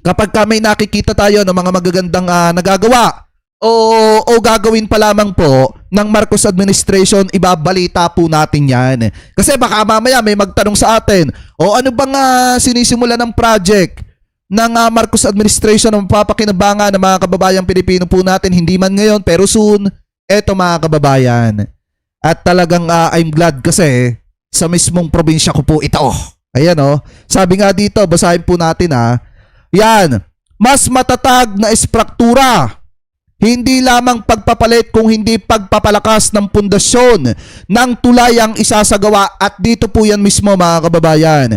kapag ka may nakikita tayo ng mga magagandang nagagawa o gagawin pa lamang po ng Marcos administration, ibabalita po natin yan. Kasi baka mamaya may magtanong sa atin, o ano bang sinisimula ng project ng Marcos administration na mapapakinabangan ng mga kababayang Pilipino po natin, hindi man ngayon pero soon. Eto mga kababayan, at talagang I'm glad kasi sa mismong probinsya ko po ito. Ayan sabi nga dito, basahin po natin yan, mas matatag na estruktura, hindi lamang pagpapalit kung hindi pagpapalakas ng pundasyon ng tulay ang isasagawa, at dito po yan mismo mga kababayan.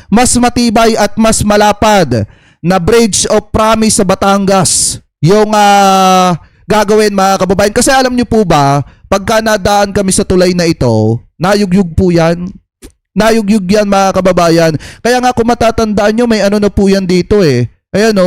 Mas matibay at mas malapad na Bridge of Promise sa Batangas yung gagawin mga kababayan. Kasi alam nyo po ba, pagka nadaan kami sa tulay na ito, nayugyug po yan. Nayugyug yan mga kababayan. Kaya nga kung matatandaan nyo, may ano na po yan dito Ayan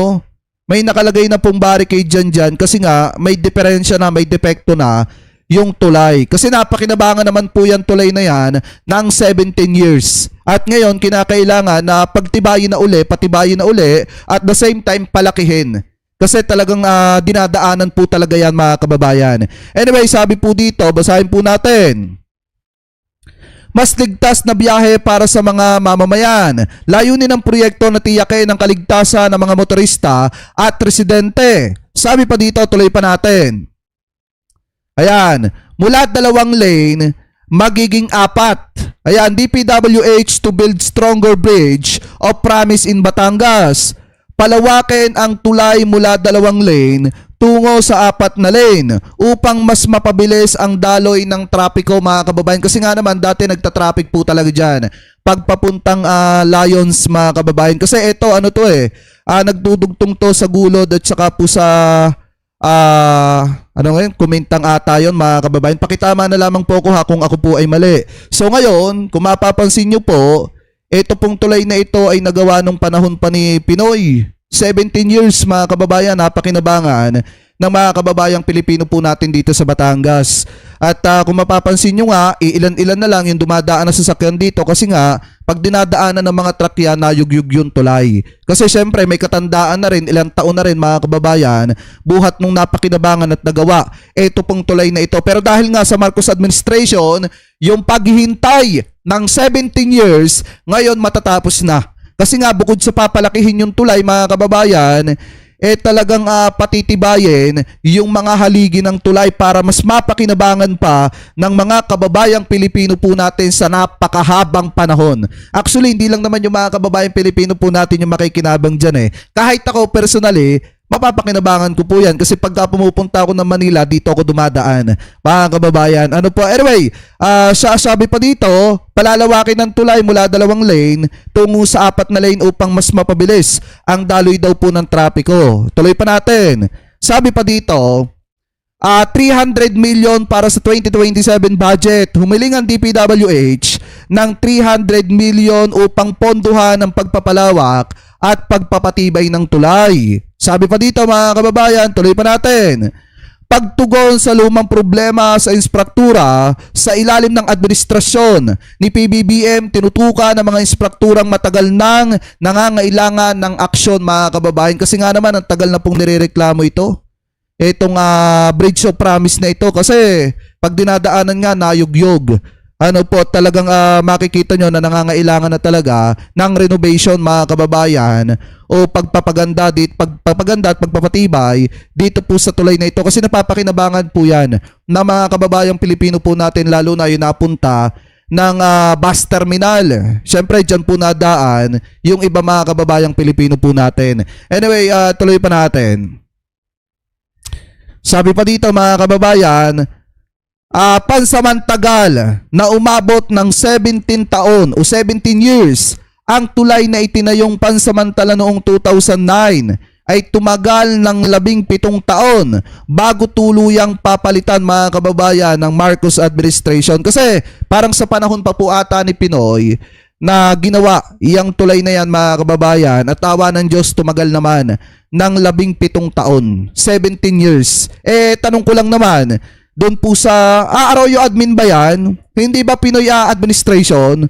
may nakalagay na pong barricade dyan kasi nga may diferensya na, may depekto na yung tulay. Kasi napakinabangan naman po yan tulay na yan ng 17 years. At ngayon kinakailangan na pagtibayin na uli, patibayin na uli, at the same time palakihin. Kasi talagang dinadaanan po talaga yan mga kababayan. Anyway, sabi po dito, basahin po natin. Mas ligtas na biyahe para sa mga mamamayan. Layunin ng proyekto na tiyakin ang kaligtasan ng mga motorista at residente. Sabi pa dito, tuloy pa natin. Ayan, mula 2 lane, magiging 4. Ayan, DPWH to build stronger bridge of promise in Batangas. Palawakin ang tulay mula 2 lane tungo sa 4 na lane upang mas mapabilis ang daloy ng trapiko mga kababayan. Kasi nga naman dati nagta-traffic po talaga dyan pagpapuntang Lions mga kababayan. Kasi ito nagdudugtong to sa Gulod at saka po sa Kumintang ata yun mga kababayan. Pakitama na lamang po ako kung ako po ay mali. So ngayon, kung mapapansin nyo po, ito pong tulay na ito ay nagawa nung panahon pa ni Pinoy. 17 years mga kababayan, napakinabangan ng mga kababayang Pilipino po natin dito sa Batangas. At kung mapapansin nyo nga, ilan-ilan na lang yung dumadaan na sasakyan dito kasi nga, pag dinadaanan ng mga truck yan, nayugyug yung tulay. Kasi syempre may katandaan na rin, ilang taon na rin mga kababayan, buhat nung napakinabangan at nagawa ito pong tulay na ito. Pero dahil nga sa Marcos administration, yung paghihintay ng 17 years, ngayon matatapos na. Kasi nga bukod sa papalakihin yung tulay mga kababayan, talagang patitibayin yung mga haligi ng tulay para mas mapakinabangan pa ng mga kababayang Pilipino po natin sa napakahabang panahon. Actually, hindi lang naman yung mga kababayang Pilipino po natin yung makikinabang dyan Kahit ako personally, mapapakinabangan ko po yan kasi pagka pumupunta ako ng Manila, dito ako dumadaan. Mga kababayan, anyway, sabi pa dito, palalawakin ng tulay mula 2 lane tungo sa 4 na lane upang mas mapabilis ang daloy daw po ng trapiko. Tuloy pa natin. Sabi pa dito, 300 million para sa 2027 budget. Humiling ang DPWH ng 300 million upang ponduhan ang pagpapalawak at pagpapatibay ng tulay. Sabi pa dito mga kababayan, tuloy pa natin. Pagtugon sa lumang problema sa instruktura sa ilalim ng administrasyon ni PBBM, tinutukan ng mga instrukturang matagal nang nangangailangan ng aksyon mga kababayan. Kasi nga naman, ang tagal na pong nirereklamo ito. Itong Bridge of Promise na ito kasi pag dinadaanan nga, nayugyog. Talagang makikita nyo na nangangailangan na talaga ng renovation mga kababayan o pagpapaganda at pagpapatibay dito po sa tulay na ito kasi napapakinabangan po yan na mga kababayang Pilipino po natin, lalo na yung napunta ng bus terminal. Siyempre dyan po nadaan yung iba mga kababayang Pilipino po natin. Anyway, tuloy pa natin. Sabi pa dito mga kababayan, pansamantagal na umabot ng 17 taon o 17 years ang tulay na itinayong pansamantala noong 2009 ay tumagal ng 17 taon bago tuluyang papalitan mga kababayan ng Marcos administration. Kasi parang sa panahon pa po ata ni Pinoy na ginawa iyang tulay na yan mga kababayan, at tawa ng Diyos tumagal naman ng 17 taon, 17 years. Tanong ko lang naman, doon po sa Arroyo admin ba yan? Hindi ba Pinoy administration?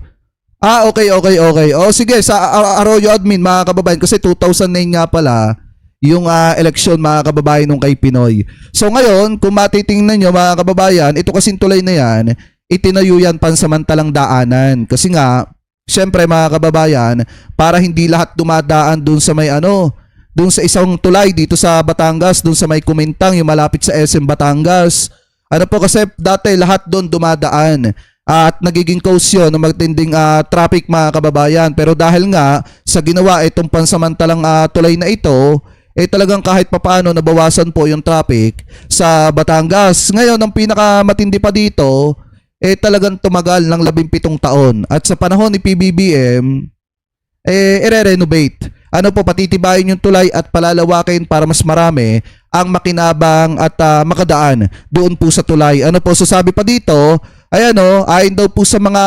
Okay, okay, okay. O sige, sa Arroyo admin mga kababayan kasi 2009 nga pala yung eleksyon mga kababayan nung kay Pinoy. So ngayon, kung matitingnan nyo mga kababayan, ito kasing tulay na yan, itinayo yan pansamantalang daanan. Kasi nga, syempre mga kababayan, para hindi lahat dumadaan dun sa may dun sa isang tulay dito sa Batangas, dun sa may Kumintang, yung malapit sa SM Batangas. Ano po kasi dati lahat dun dumadaan at nagiging cause yun ng magtinding traffic mga kababayan. Pero dahil nga sa ginawa itong pansamantalang tulay na ito, talagang kahit papaano nabawasan po yung traffic sa Batangas. Ngayon, ang pinakamatindi pa dito, talagang tumagal ng 17 taon. At sa panahon ni PBBM, i-renovate. Ano po, patitibayin yung tulay at palalawakin para mas marami ang makinabang at makadaan doon po sa tulay. Ano po, so sabi pa dito, ayan ayon daw po sa mga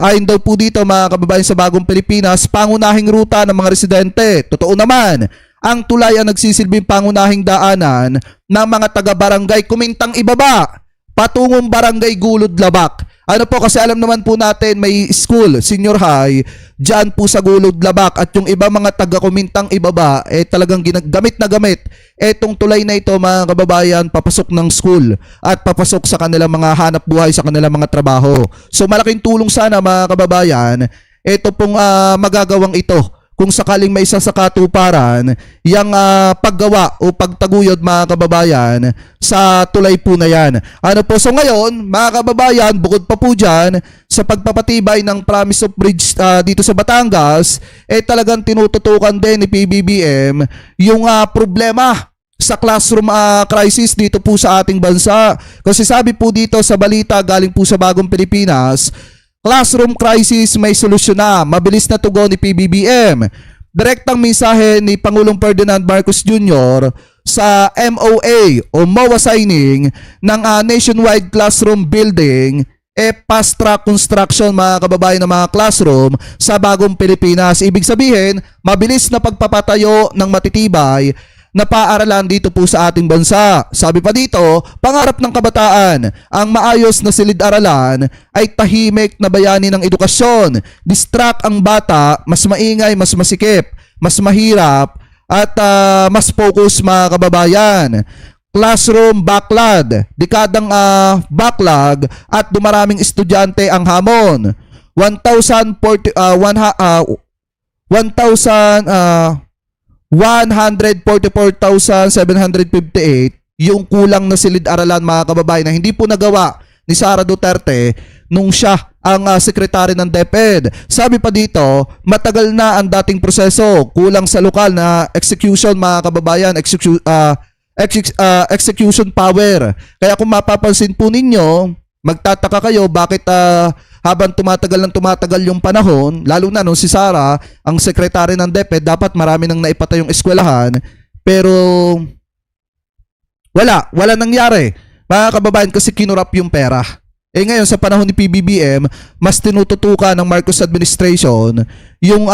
ayon daw po dito mga kababayan sa Bagong Pilipinas, pangunahing ruta ng mga residente. Totoo naman, ang tulay ang nagsisilbing pangunahing daanan ng mga taga-barangay Kumintang Ibaba patungong Barangay Gulod Labak. Ano po, kasi alam naman po natin may school, senior high, dyan po sa Gulod Labak at yung iba mga taga-Kumintang Ibaba, talagang gamit na gamit etong tulay na ito mga kababayan papasok ng school at papasok sa kanilang mga hanap buhay, sa kanilang mga trabaho. So malaking tulong sana mga kababayan, ito pong magagawang ito kung sakaling may isa sa katuparan yung paggawa o pagtaguyod mga kababayan sa tulay po na yan. Ano po, so ngayon mga kababayan, bukod pa po dyan sa pagpapatibay ng Promise of Bridge dito sa Batangas, talagang tinututukan din ni PBBM yung problema sa classroom crisis dito po sa ating bansa. Kasi sabi po dito sa balita galing po sa Bagong Pilipinas, classroom crisis may solusyon na. Mabilis na tugon ni PBBM. Direktang mensahe ni Pangulong Ferdinand Marcos Jr. sa MOA o MOA signing ng nationwide classroom building fast track construction mga kababayan ng mga classroom sa Bagong Pilipinas. Ibig sabihin, mabilis na pagpapatayo ng matitibay na paaralan dito po sa ating bansa. Sabi pa dito, pangarap ng kabataan, ang maayos na silid-aralan ay tahimik na bayani ng edukasyon. Distract ang bata, mas maingay, mas masikip, mas mahirap, at mas focus mga kababayan. Classroom backlog, dekadang backlog at dumaraming estudyante ang hamon. 144,758 yung kulang na silid-aralan mga kababayan na hindi po nagawa ni Sara Duterte nung siya ang sekretary ng DepEd. Sabi pa dito, matagal na ang dating proseso, kulang sa lokal na execution mga kababayan, execution power. Kaya kung mapapansin po ninyo, magtataka kayo bakit habang tumatagal yung panahon, lalo na nung si Sara, ang sekretary ng DepEd, dapat marami nang naipatayong eskwelahan, pero wala nangyari. Mga kababayan, kasi kinurap yung pera. Ngayon sa panahon ni PBBM, mas tinututukan ng Marcos administration yung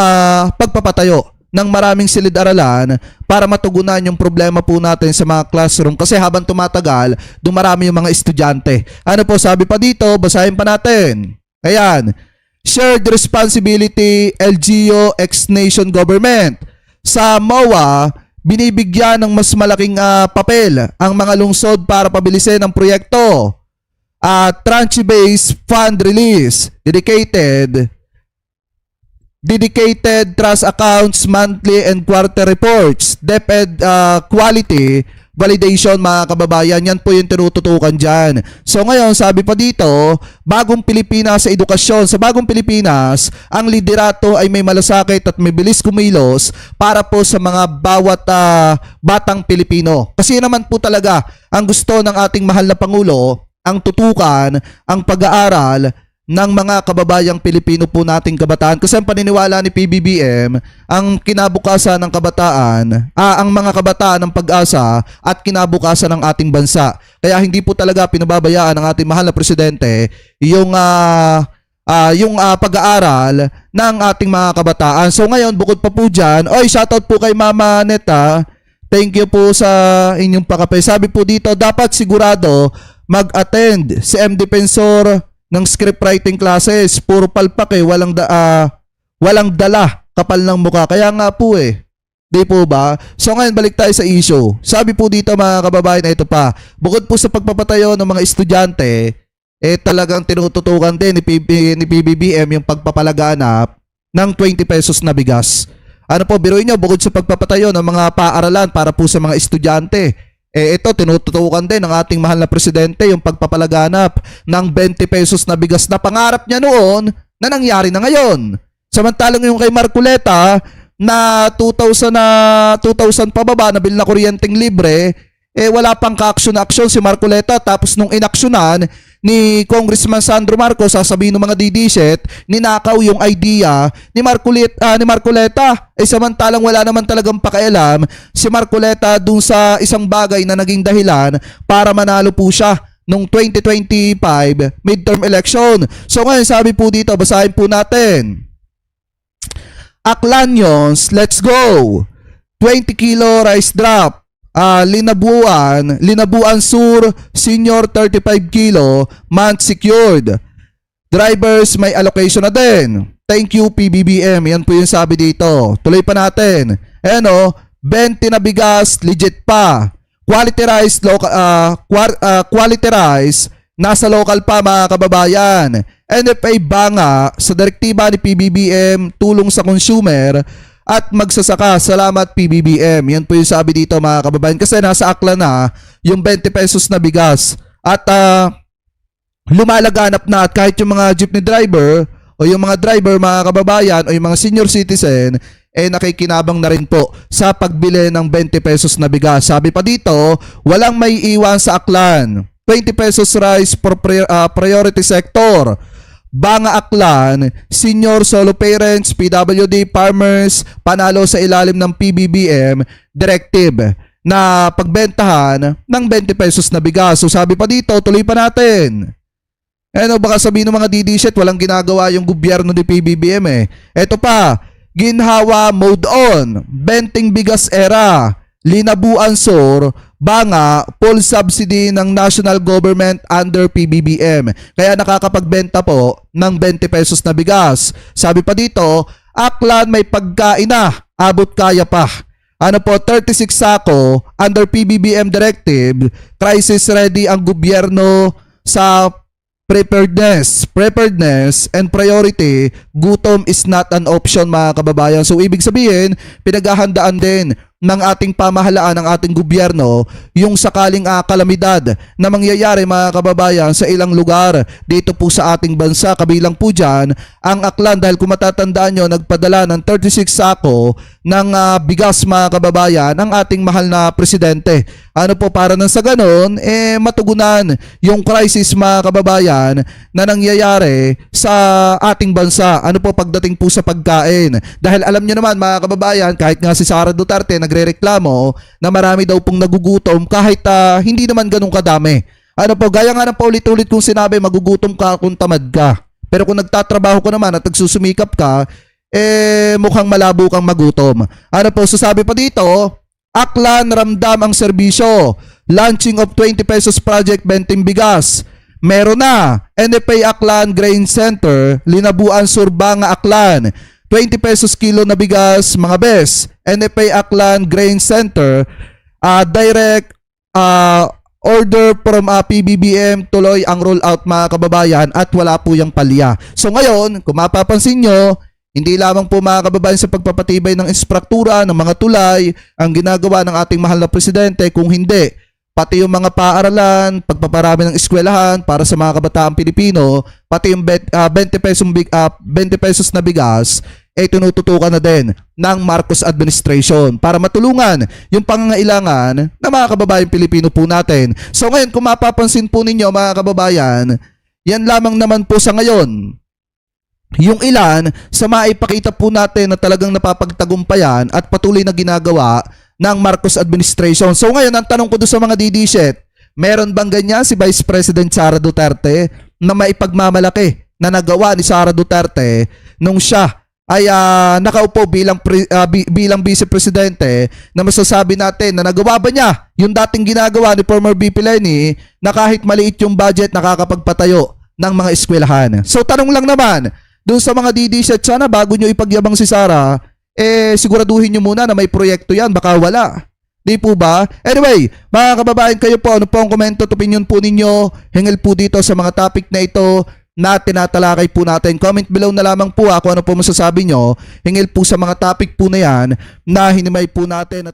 pagpapatayo ng maraming silid-aralan para matugunan yung problema po natin sa mga classroom, kasi habang tumatagal, dumarami yung mga estudyante. Ano po sabi pa dito, basahin pa natin. Ayan, shared responsibility LGU ex-nation government. Sa MOA, binibigyan ng mas malaking papel ang mga lungsod para pabilisin ang proyekto. Tranche-based fund release, dedicated trust accounts, monthly and quarter reports, DepEd quality validation mga kababayan, yan po yung tinututukan dyan. So ngayon, sabi pa dito, Bagong Pilipinas sa edukasyon. Sa Bagong Pilipinas, ang liderato ay may malasakit at may bilis kumilos para po sa mga bawat batang Pilipino. Kasi naman po talaga ang gusto ng ating mahal na Pangulo, ang tutukan, ang pag-aaral ng mga kababayang Pilipino po nating kabataan. Kasi ang paniniwala ni PBBM, ang kinabukasan ng kabataan, ang mga kabataan ng pag-asa at kinabukasan ng ating bansa. Kaya hindi po talaga pinababayaan ng ating mahal na presidente yung pag-aaral ng ating mga kabataan. So ngayon, bukod pa po dyan, shoutout po kay Mama Neta. Thank you po sa inyong pakape. Sabi po dito, dapat sigurado mag-attend si M. Defensor ng script writing classes. Puro palpak eh, walang dala, kapal ng mukha. Kaya nga po eh. Di po ba? So ngayon balik tayo sa issue. Sabi po dito mga kababayan, ito pa. Bukod po sa pagpapatayo ng mga estudyante, talagang tinututukan din ni PBBM yung pagpapalaganap ng 20 pesos na bigas. Ano po, biruin nyo, bukod sa pagpapatayo ng mga paaralan para po sa mga estudyante, ito, tinututukan din ng ating mahal na presidente yung pagpapalaganap ng 20 pesos na bigas na pangarap niya noon na nangyari na ngayon. Samantalang yung kay Marcoleta na 2,000 pababa na bil na kuryenteng libre, wala pang ka-action-action si Marcoleta. Tapos nung inaksyonan ni Congressman Sandro Marcos, sasabihin ng mga didiset, ninakaw yung idea ni Marcoleta. Samantalang wala naman talagang pakialam si Marcoleta dun sa isang bagay na naging dahilan para manalo po siya nung 2025 midterm election. So ngayon sabi po dito, basahin po natin. Aclanions, let's go! 20 kilo rice drop. Linabuan Sur, Senior 35 kilo, month secured. Drivers may allocation na din. Thank you PBBM. Yan po yung sabi dito. Tuloy pa natin. Ayan o, 20 na bigas, legit pa. Quality rice, nasa local pa mga kababayan. NFA banga sa direktiba ni PBBM, tulong sa consumer at magsasaka. Salamat PBBM. Yan po yung sabi dito mga kababayan. Kasi nasa akla na yung 20 pesos na bigas. At lumalaganap na. At kahit yung mga jeepney driver o yung mga driver mga kababayan o yung mga senior citizen, nakikinabang na rin po sa pagbili ng 20 pesos na bigas. Sabi pa dito, walang may iwan sa aklan. 20 pesos rice for priority sector. Banga Aklan, senior solo parents, PWD, farmers, panalo sa ilalim ng PBBM directive na pagbentahan ng 20 pesos na bigas. So sabi pa dito, tuloy pa natin. Baka sabihin ng mga DD-shit, walang ginagawa yung gobyerno ni PBBM . Ito pa, ginhawa mode on, benting bigas era, Linabuan Sur, banga, full subsidy ng national government under PBBM. Kaya nakakapagbenta po ng 20 pesos na bigas. Sabi pa dito, Aklan may pagkain na, abot kaya pa. 36 sako under PBBM directive, crisis ready ang gobyerno sa preparedness and priority. Gutom is not an option mga kababayan. So ibig sabihin, pinaghahandaan din ng ating pamahalaan, ng ating gobyerno, yung sakaling kalamidad na mangyayari mga kababayan sa ilang lugar dito po sa ating bansa. Kabilang po dyan ang Aklan, dahil kung matatandaan nyo, nagpadala ng 36 sako ng bigas mga kababayan ang ating mahal na presidente. Para nang sa ganon, matugunan yung crisis mga kababayan na nangyayari sa ating bansa. Pagdating po sa pagkain. Dahil alam nyo naman mga kababayan, kahit nga si Sara Duterte nagrereklamo na marami daw pong nagugutom kahit hindi naman ganun kadami. Gaya nga ng paulit-ulit kong sinabi, magugutom ka kung tamad ka. Pero kung nagtatrabaho ka naman at nagsusumikap ka, mukhang malabo kang magutom. So sabi pa dito, Aklan ramdam ang serbisyo. Launching of 20 pesos project benting bigas. Meron na. NFA Aklan Grain Center, Linabuan Sur, banga Aklan. 20 pesos kilo na bigas mga bes. NFA Aklan Grain Center, direct order from PBBM, tuloy ang rollout mga kababayan at wala po yung palya. So ngayon, kung mapapansin nyo, hindi lamang po mga kababayan sa pagpapatibay ng infrastruktura ng mga tulay ang ginagawa ng ating mahal na presidente, kung hindi, pati yung mga paaralan, pagpaparami ng eskwelahan para sa mga kabataang Pilipino, pati yung 20 pesos na bigas, tinututukan na din ng Marcos administration para matulungan yung pangangailangan ng mga kababayan Pilipino po natin. So ngayon, kung mapapansin po ninyo mga kababayan, yan lamang naman po sa ngayon yung ilan sa maipakita po natin na talagang napapagtagumpayan at patuloy na ginagawa ng Marcos administration. So ngayon, ang tanong ko doon sa mga DD-shit, meron bang ganyan si Vice President Sara Duterte na maipagmamalaki na nagawa ni Sara Duterte nung siya ay nakaupo bilang Vice Presidente, na masasabi natin na nagawa ba niya yung dating ginagawa ni former VP Lenny na kahit maliit yung budget nakakapagpatayo ng mga eskwelahan. So tanong lang naman, dun sa mga DDZ, sana bago nyo ipagyabang si Sarah, siguraduhin nyo muna na may proyekto yan, baka wala. Di po ba? Anyway, mga kababayan, kayo po, ano po ang komento at opinion po ninyo? Hingal po dito sa mga topic na ito na tinatalakay po natin. Comment below na lamang po kung ano po masasabi nyo. Hingal po sa mga topic po na yan na hinimay po natin.